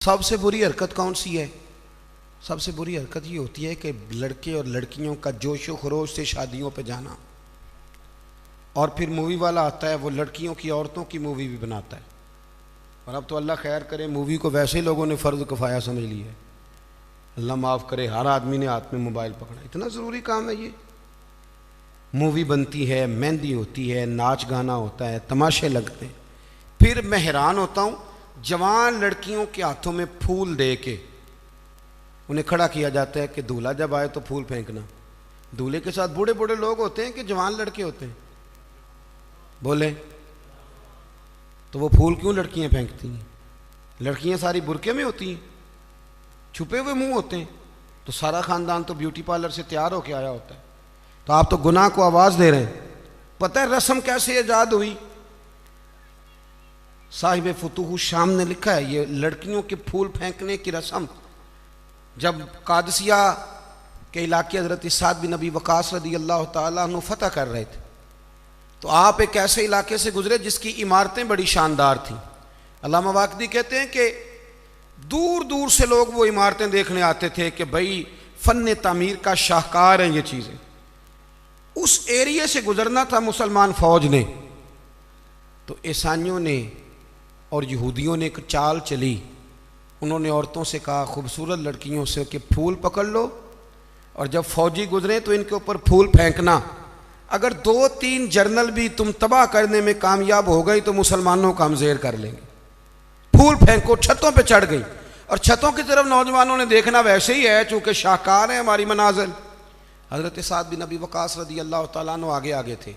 सबसे बुरी हरकत कौन सी है? सबसे बुरी हरकत ये होती है कि लड़के और लड़कियों का जोशो खरोश से शादियों पे जाना, और फिर मूवी वाला आता है वो लड़कियों की औरतों की मूवी भी बनाता है। और अब तो अल्लाह खैर करे, मूवी को वैसे ही लोगों ने फ़र्ज किफ़ाया समझ लिया है। अल्लाह माफ़ करे, हर आदमी ने हाथ में मोबाइल पकड़ा। इतना ज़रूरी काम है ये। मूवी बनती है, मेहंदी होती है, नाच गाना होता है, तमाशे लगते हैं। फिर मैं हैरान होता हूँ, जवान लड़कियों के हाथों में फूल दे के उन्हें खड़ा किया जाता है कि दूल्हा जब आए तो फूल फेंकना। दूल्हे के साथ बूढ़े बूढ़े लोग होते हैं कि जवान लड़के होते हैं? बोले तो वो फूल क्यों लड़कियां फेंकती हैं? लड़कियां सारी बुरके में होती हैं, छुपे हुए मुंह होते हैं, तो सारा खानदान तो ब्यूटी पार्लर से तैयार होके आया होता है। तो आप तो गुनाह को आवाज दे रहे हैं। पता है रस्म कैसे ईजाद हुई? साहिब फुतूह शाम ने लिखा है, ये लड़कियों के फूल फेंकने की रस्म जब कादसिया के इलाके हजरत साद बिन नबी वकास रदी अल्लाह ताला अन्हु फतह कर रहे थे, तो आप एक ऐसे इलाके से गुजरे जिसकी इमारतें बड़ी शानदार थीं। अल्लामा वाकदी कहते हैं कि दूर दूर से लोग वो इमारतें देखने आते थे कि भाई फन तामीर का शाहकार हैं ये चीज़ें। उस एरिए से गुजरना था मुसलमान फौज ने, तो ईसाइयों ने और यहूदियों ने एक चाल चली। उन्होंने औरतों से कहा, खूबसूरत लड़कियों से, कि फूल पकड़ लो और जब फौजी गुजरे तो इनके ऊपर फूल फेंकना। अगर 2-3 जर्नल भी तुम तबाह करने में कामयाब हो गई तो मुसलमानों का हम ज़ेर कर लेंगे। फूल फेंको। छतों पे चढ़ गई, और छतों की तरफ नौजवानों ने देखना वैसे ही है, चूंकि शाहकार है हमारी मनाजिल। हज़रत साद बिन नबी वकास रदी अल्लाह तआला अन्हु आगे आगे थे।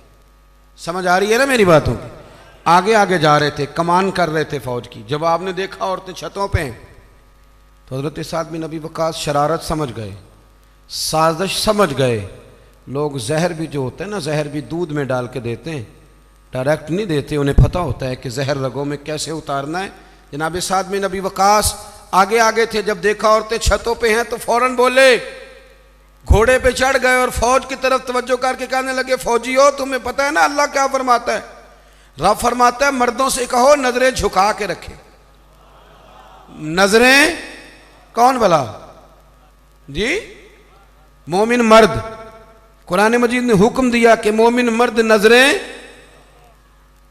समझ आ रही है ना मेरी बातों की? आगे आगे जा रहे थे, कमान कर रहे थे फौज की। जब आपने देखा औरतें छतों पे हैं, तो हज़रत साद बिन नबी वकास शरारत समझ गए, साजिश समझ गए। लोग जहर भी जो होता है ना, जहर भी दूध में डाल के देते हैं, डायरेक्ट नहीं देते। उन्हें पता होता है कि जहर रगों में कैसे उतारना है। जनाब साद बिन नबी वकास आगे आगे थे। जब देखा औरतें छतों पे हैं तो फौरन बोले, घोड़े पे चढ़ गए और फौज की तरफ तवज्जो करके कहने लगे, फौजी हो, तुम्हें पता है ना अल्लाह क्या फरमाता है? रब फरमाता है मर्दों से कहो नजरें झुका के रखे। नजरें कौन भला जी? मोमिन मर्द। कुरान मजीद ने हुक्म दिया कि मोमिन मर्द नजरें।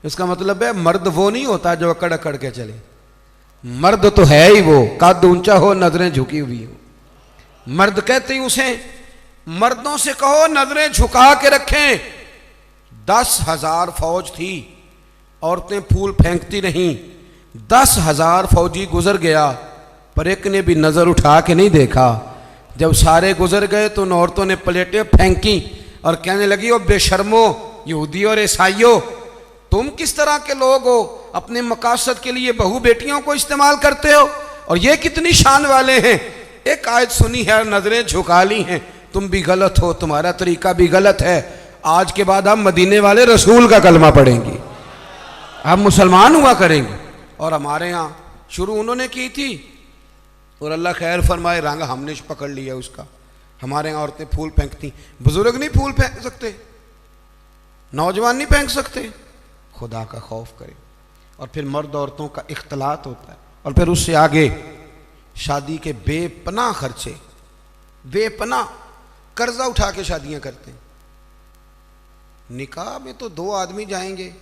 इसका मतलब है मर्द वो नहीं होता जो अकड़ अकड़ के चले। मर्द तो है ही वो, कद ऊंचा हो, नजरें झुकी हुई हो। मर्द कहते ही उसे, मर्दों से कहो नजरें झुका के रखें। 10,000 फौज थी, औरतें फूल फेंकती नहीं। 10,000 फौजी गुजर गया, पर एक ने भी नजर उठा के नहीं देखा। जब सारे गुजर गए तो उन औरतों ने प्लेटें फेंकी और कहने लगी, ओ बेशर्मो यहूदी और ईसाइयों, तुम किस तरह के लोग हो? अपने मकासद के लिए बहू बेटियों को इस्तेमाल करते हो, और ये कितनी शान वाले हैं। एक आयत सुनी है, नजरें झुका ली हैं। तुम भी गलत हो, तुम्हारा तरीका भी गलत है। आज के बाद हम मदीने वाले रसूल का कलमा पढ़ेंगे, हम मुसलमान हुआ करेंगे। और हमारे यहाँ शुरू उन्होंने की थी, और अल्लाह खैर फरमाए, रंग हमने पकड़ लिया उसका। हमारे यहाँ औरतें फूल फेंकती, बुजुर्ग नहीं फूल फेंक सकते, नौजवान नहीं फेंक सकते। खुदा का खौफ करें। और फिर मर्द औरतों का इख्तलात होता है, और फिर उससे आगे शादी के बेपनाह खर्चे, बेपनाह कर्जा उठा के शादियां करते हैं। निकाह में तो 2 आदमी जाएंगे,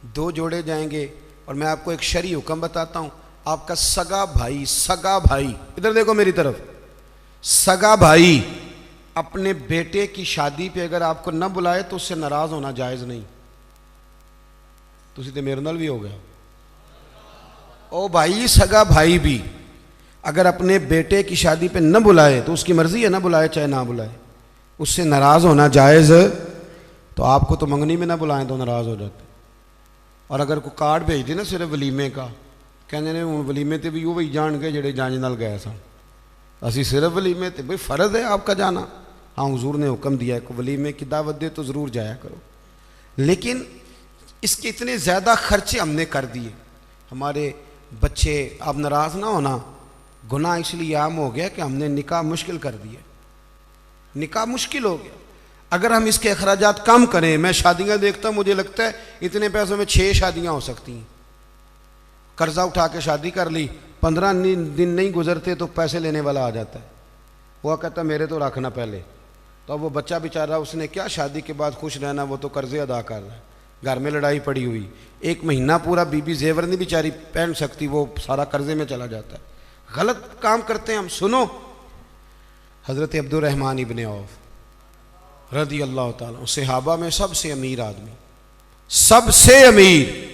2 जोड़े जाएंगे। और मैं आपको एक शरई हुक्म बताता हूं, आपका सगा भाई, इधर देखो मेरी तरफ, सगा भाई अपने बेटे की शादी पे अगर आपको न बुलाए तो उससे नाराज होना जायज नहीं। तुसी तो मेरे नाल भी हो गया। ओ भाई, सगा भाई भी अगर अपने बेटे की शादी पे न बुलाए तो उसकी मर्जी है, ना बुलाए चाहे ना बुलाए, उससे नाराज होना जायज। तो आपको तो मंगनी में ना बुलाएं तो नाराज हो जाते। और अगर कोई कार्ड भेज दे ना सिर्फ वलीमे का, कहने ने हूँ वलीमे ते भी वही जान गए जेड़े जांच नाल गए सन, असी सिर्फ वलीमे ते, भाई फ़र्ज है आपका जाना। हाँ, हुजूर ने हुक्म दिया है कि वलीमे की दावत दे तो ज़रूर जाया करो। लेकिन इसके इतने ज़्यादा खर्चे हमने कर दिए। हमारे बच्चे, अब नाराज़ ना होना, गुनाह इसलिए आम हो गया कि हमने निकाह मुश्किल कर दिया। निकाह मुश्किल हो गया। अगर हम इसके अखराजात कम करें, मैं शादियां देखता हूं, मुझे लगता है इतने पैसों में 6 शादियां हो सकती हैं। कर्जा उठा के शादी कर ली, 15 दिन नहीं गुजरते तो पैसे लेने वाला आ जाता है। वो कहता मेरे तो रखना पहले। तो अब वो बच्चा बेचारा, उसने क्या शादी के बाद खुश रहना, वो तो कर्जे अदा कर रहा है, घर में लड़ाई पड़ी हुई, 1 महीना पूरा बीबी जेवर नहीं बेचारी पहन सकती, वो सारा कर्जे में चला जाता है। गलत काम करते हैं हम। सुनो, हज़रत अब्दुर्रहमान इब्न औफ रज़ी अल्लाह ताला, सहाबा में सबसे अमीर आदमी, सबसे अमीर।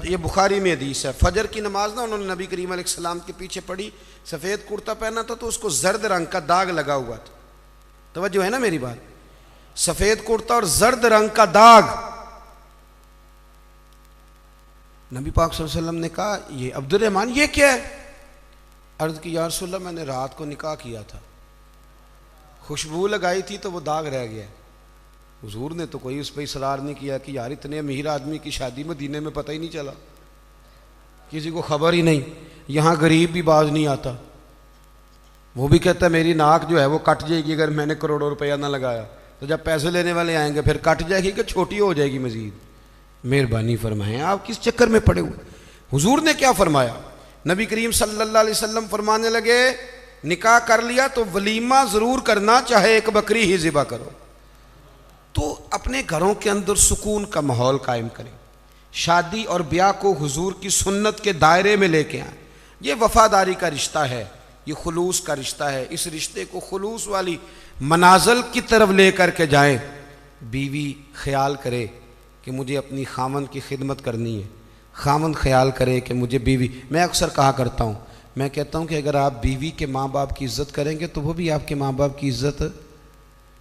ये बुखारी में हदीस है, फजर की नमाज ना उन्होंने नबी करीम अलैहिस्सलाम के पीछे पढ़ी, सफ़ेद कुर्ता पहना था तो उसको जर्द रंग का दाग लगा हुआ था। तवज्जो है ना मेरी बात? सफ़ेद कुर्ता और जर्द रंग का दाग। नबी पाक सल्लल्लाहु अलैहि वसल्लम ने कहा ये अब्दुर्रहमान ये क्या है? अर्ज़ की या रसूलल्लाह मैंने रात को निकाह किया था, खुशबू लगाई थी तो वो दाग रह गया। हुजूर ने तो कोई उस पर इसरार नहीं किया कि यार इतने अमीर आदमी की शादी मदीने में पता ही नहीं चला, किसी को खबर ही नहीं। यहाँ गरीब भी बाज नहीं आता, वो भी कहता है मेरी नाक जो है वो कट जाएगी अगर मैंने करोड़ों रुपया ना लगाया, तो जब पैसे लेने वाले आएंगे फिर कट जाएगी कि छोटी हो जाएगी मजीद। मेहरबानी फरमाएं, आप किस चक्कर में पड़े हुए? हुजूर ने क्या फरमाया? नबी करीम सल्लल्लाहु अलैहि वसल्लम फरमाने लगे निकाह कर लिया तो वलीमा ज़रूर करना, चाहे एक बकरी ही ज़िबा करो। तो अपने घरों के अंदर सुकून का माहौल कायम करें, शादी और ब्याह को हुजूर की सुन्नत के दायरे में लेके आए। ये वफादारी का रिश्ता है, ये खुलूस का रिश्ता है। इस रिश्ते को खुलूस वाली मनाज़िल की तरफ ले कर के जाएँ। बीवी ख्याल करे कि मुझे अपनी खामन की खिदमत करनी है, खामन ख्याल करे कि मुझे बीवी, मैं अक्सर कहा करता हूँ, मैं कहता हूँ कि अगर आप बीवी के माँ बाप की इज़्ज़त करेंगे तो वो भी आपके माँ बाप की इज़्ज़त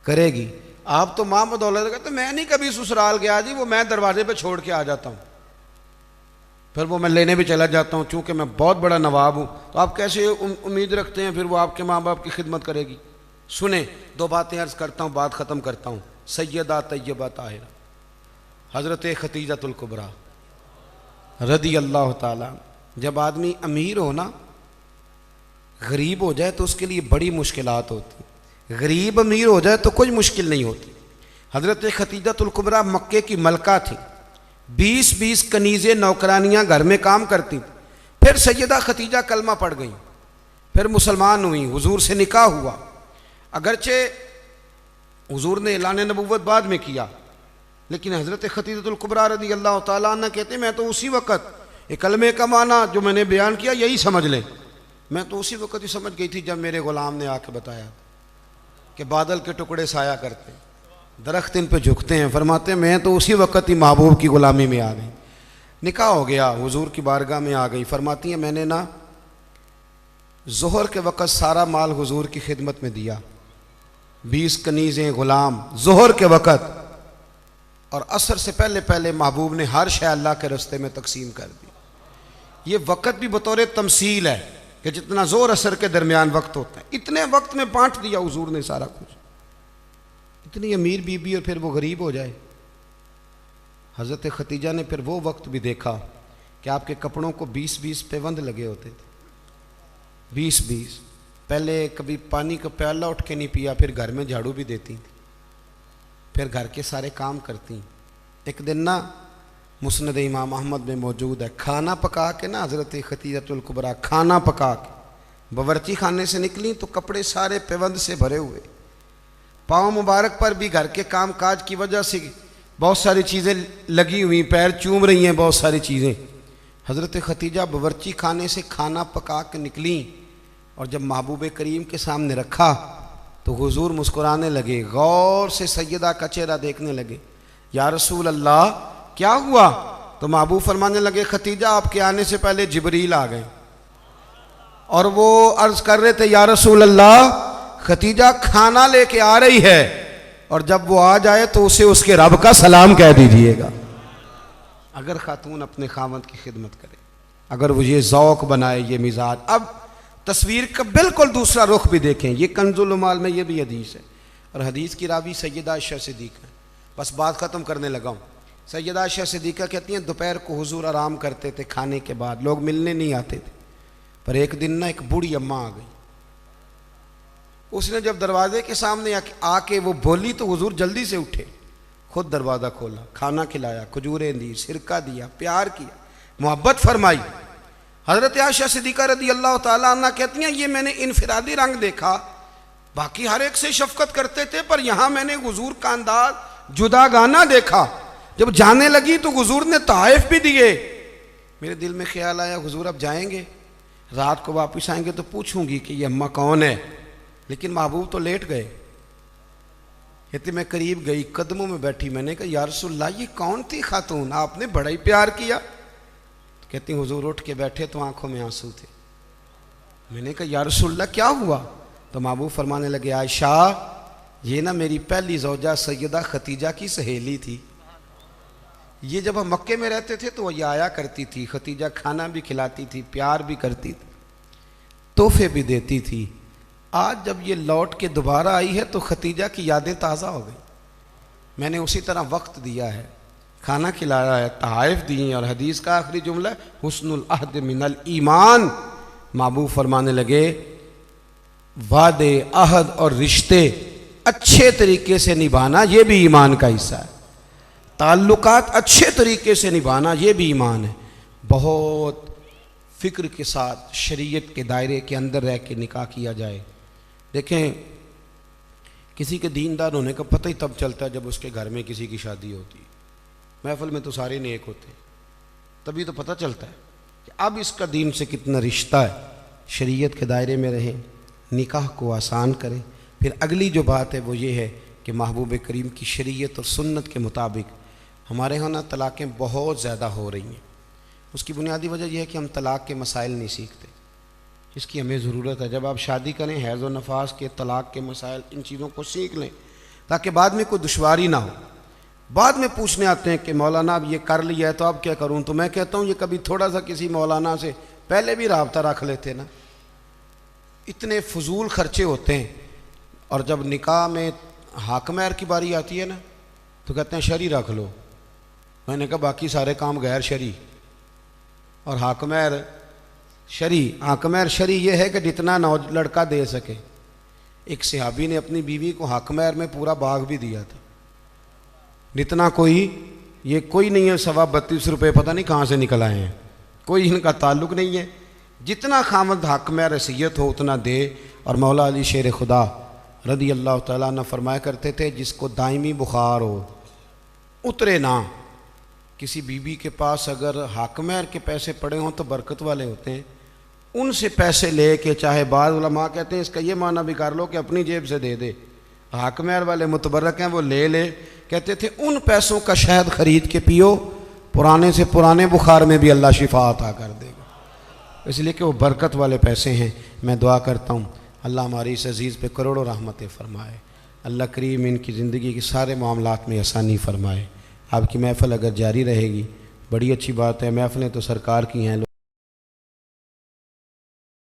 करेगी। आप तो माँ बदौलत कहते मैं नहीं कभी ससुराल गया जी, वो मैं दरवाजे पे छोड़ के आ जाता हूँ, फिर वो मैं लेने भी चला जाता हूँ, चूँकि मैं बहुत बड़ा नवाब हूँ। तो आप कैसे उम्मीद रखते हैं फिर वो आपके माँ बाप की खिदमत करेगी? सुने, 2 बातें अर्ज़ करता हूँ, बात ख़त्म करता हूँ। सैयदा तैयबा ताहिरा हज़रत खतीजतुल कुबरा रज़ी अल्लाह ताला। जब आदमी अमीर हो ना, गरीब हो जाए तो उसके लिए बड़ी मुश्किलात होती, गरीब अमीर हो जाए तो कोई मुश्किल नहीं होती। हज़रत खतीजतुल कुबरा मक्के की मलका थी, 20-20 कनीज़ें नौकरानियाँ घर में काम करती थी। फिर सैयदा खतीजा कलमा पढ़ गई, फिर मुसलमान हुई, हुजूर से निकाह हुआ। अगरचे हुजूर ने ऐलान नबुव्वत बाद में किया, लेकिन हज़रत खतीजतुल कुबरा रज़ी अल्लाह ताला अन्हा कहते मैं तो उसी वक़्त ये कलमे का माना जो मैंने बयान किया यही समझ लें, मैं तो उसी वक़्त ही समझ गई थी जब मेरे ग़ुलाम ने आके बताया कि बादल के टुकड़े साया करते, दरख्त इन पे झुकते हैं। फरमाते मैं तो उसी वक़्त ही महबूब की ग़ुलामी में आ गई। निकाह हो गया, हुजूर की बारगाह में आ गई। फरमाती हैं मैंने ना ज़ोहर के वक़्त सारा माल हुजूर की खिदमत में दिया, 20 कनीज़ें ग़ुलाम ज़ोहर के वक़्त, और असर से पहले पहले महबूब ने हर शय अल्लाह के रस्ते में तकसीम कर दी। ये वक़्त भी बतौर तमसील है कि जितना ज़ोर असर के दरमियान वक्त होता है, इतने वक्त में बांट दिया हुजूर ने सारा कुछ। इतनी अमीर बीबी और फिर वो गरीब हो जाए। हज़रत खतीजा ने फिर वो वक्त भी देखा कि आपके कपड़ों को 20-20 पैबंद लगे होते थे, 20-20। पहले कभी पानी का प्याला उठ के नहीं पिया, फिर घर में झाड़ू भी देती थी, फिर घर के सारे काम करती। एक दिन ना मुस्नद इमाम अहमद में मौजूद है, खाना पका के ना हज़रत खतीजतुल कुबरा खाना पका के बावर्ची खाने से निकली तो कपड़े सारे पैबंद से भरे हुए, पाँव मुबारक पर भी घर के काम काज की वजह से बहुत सारी चीज़ें लगी हुई, पैर चूम रही हैं बहुत सारी चीज़ें। हज़रत खतीजा बावर्ची खाने से खाना पका के निकली और जब महबूब करीम के सामने रखा तो हुजूर मुस्कुराने लगे, गौर से सैयदा का चेहरा देखने लगे। या रसूल अल्लाह क्या हुआ? तो महबूब फरमाने लगे खतीजा आपके आने से पहले जिब्रील आ गए और वो अर्ज कर रहे थे या रसूल अल्लाह खतीजा खाना लेके आ रही है और जब वो आ जाए तो उसे उसके रब का सलाम कह दीजिएगा। अगर खातून अपने खामद की खिदमत करे, अगर वो ये ज़ौक़ बनाए, ये मिजाज। अब तस्वीर का बिल्कुल दूसरा रुख भी देखें, ये कंजुल उमाल में ये भी हदीस है और हदीस की रावी सैयदा आयशा सिद्दीक़ा। बस बात ख़त्म करने लगा हूँ। सैयदा आयशा सिद्दीक़ा कहती हैं दोपहर को हुजूर आराम करते थे, खाने के बाद लोग मिलने नहीं आते थे, पर एक दिन ना एक बूढ़ी अम्मा आ गई। उसने जब दरवाजे के सामने आके वो बोली तो हुजूर जल्दी से उठे, खुद दरवाज़ा खोला, खाना खिलाया, खजूरें दी, सिरका दिया, प्यार किया, मोहब्बत फरमाई। हज़रत आयशा सिद्दीक़ा रदी अल्लाह ताला अन्हा कहती हैं ये मैंने इनफिरादी रंग देखा, बाकी हर एक से शफकत करते थे, पर यहाँ मैंने हुजूर का अंदाज जुदागाना देखा। जब जाने लगी तो हुजूर ने तोहफ़े भी दिए। मेरे दिल में ख्याल आया हुजूर अब जाएंगे, रात को वापस आएंगे तो पूछूंगी कि ये अम्मा कौन है, लेकिन महबूब तो लेट गए। कहते मैं करीब गई, कदमों में बैठी, मैंने कहा या रसूलल्लाह ये कौन थी खातून, आपने बड़ा ही प्यार किया। तो कहती हुजूर उठ के बैठे तो आंखों में आंसू थे। मैंने कहा या रसूलल्लाह क्या हुआ? तो महबूब फरमाने लगे आयशा ये ना मेरी पहली ज़ौजा सैयदा खतीजा की सहेली थी। ये जब हम मक्के में रहते थे तो ये आया करती थी, खतीजा खाना भी खिलाती थी, प्यार भी करती थी, तोहफे भी देती थी। आज जब ये लौट के दोबारा आई है तो खतीजा की यादें ताज़ा हो गई। मैंने उसी तरह वक्त दिया है, खाना खिलाया है, तोहफ़े दिए हैं, और हदीस का आखिरी जुमला हुस्नुल अहद मिनल ईमान। महबूब फरमाने लगे वादे अहद और रिश्ते अच्छे तरीके से निभाना ये भी ईमान का हिस्सा है। ताल्लुकात अच्छे तरीके से निभाना ये भी ईमान है। बहुत फ़िक्र के साथ शरीयत के दायरे के अंदर रह के निकाह किया जाए। देखें किसी के दीनदार होने का पता ही तब चलता है जब उसके घर में किसी की शादी होती है। महफिल में तो सारे नेक होते हैं, तभी तो पता चलता है कि अब इसका दीन से कितना रिश्ता है। शरीयत के दायरे में रहें, निकाह को आसान करें। फिर अगली जो बात है वो ये है कि महबूब करीम की शरीयत और सुन्नत के मुताबिक हमारे यहाँ ना तलाक़ें बहुत ज़्यादा हो रही हैं। उसकी बुनियादी वजह यह है कि हम तलाक़ के मसाइल नहीं सीखते, इसकी हमें ज़रूरत है। जब आप शादी करें हैज़ व नफास के, तलाक़ के मसाइल, इन चीज़ों को सीख लें ताकि बाद में कोई दुश्वारी ना हो। बाद में पूछने आते हैं कि मौलाना अब ये कर लिया है तो अब क्या करूँ? तो मैं कहता हूँ ये कभी थोड़ा सा किसी मौलाना से पहले भी राब्ता रख लेते ना। इतने फजूल खर्चे होते हैं। और जब निकाह में हाकमैर की बारी आती है ना तो कहते हैं शरी रख लो। मैंने कहा बाकी सारे काम गैर शरी, और हाकमैर शरी। हाकमैर शरी ये है कि जितना लड़का दे सके। एक सहाबी ने अपनी बीवी को हाकमैर में पूरा बाग भी दिया था। जितना कोई ये कोई नहीं है 32.25 रुपये पता नहीं कहाँ से निकल आए हैं, कोई इनका ताल्लुक़ नहीं है। जितना खामद हाकमैर हैसियत हो उतना दे। और मौला अली शेर खुदा रदी अल्लाह ताला अन्हु फरमाया करते थे जिसको दायमी बुखार हो उतरे ना। किसी बीबी के पास अगर हाकमैर के पैसे पड़े हों तो बरकत वाले होते हैं, उनसे पैसे ले के, चाहे बाद उलमा कहते हैं इसका ये माना भी कर लो कि अपनी जेब से दे दे, हाकमैर वाले मुतबर्रक हैं वो ले ले। कहते थे उन पैसों का शहद खरीद के पियो, पुराने से पुराने बुखार में भी अल्लाह शिफा अता कर देगा, इसलिए कि वो बरकत वाले पैसे हैं। मैं दुआ करता हूँ अल्लाह हमारी इस अज़ीज़ पे करोड़ों रहमतें फ़रमाए। अल्लाह करीम इनकी ज़िंदगी के सारे मामलात में आसानी फ़रमाए। आपकी महफ़िल अगर जारी रहेगी बड़ी अच्छी बात है। महफ़िलें तो सरकार की हैं।